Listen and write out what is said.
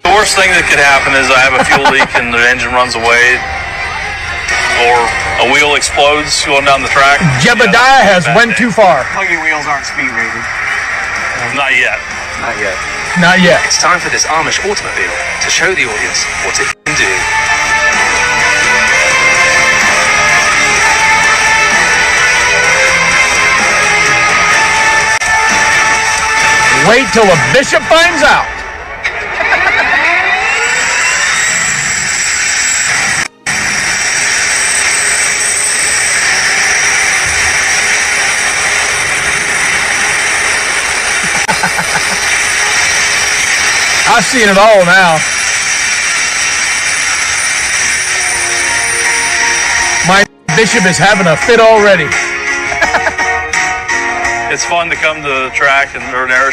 The worst thing that could happen is I have a fuel leak and the engine runs away, or a wheel explodes going down the track. Jebediah has went too far. Plugging wheels aren't speed rated. Not yet. Not yet. Not yet. It's time for this Amish automobile to show the audience what it can do. Wait till the bishop finds out. I've seen it all now. My bishop is having a fit already. It's fun to come to the track and or an air show.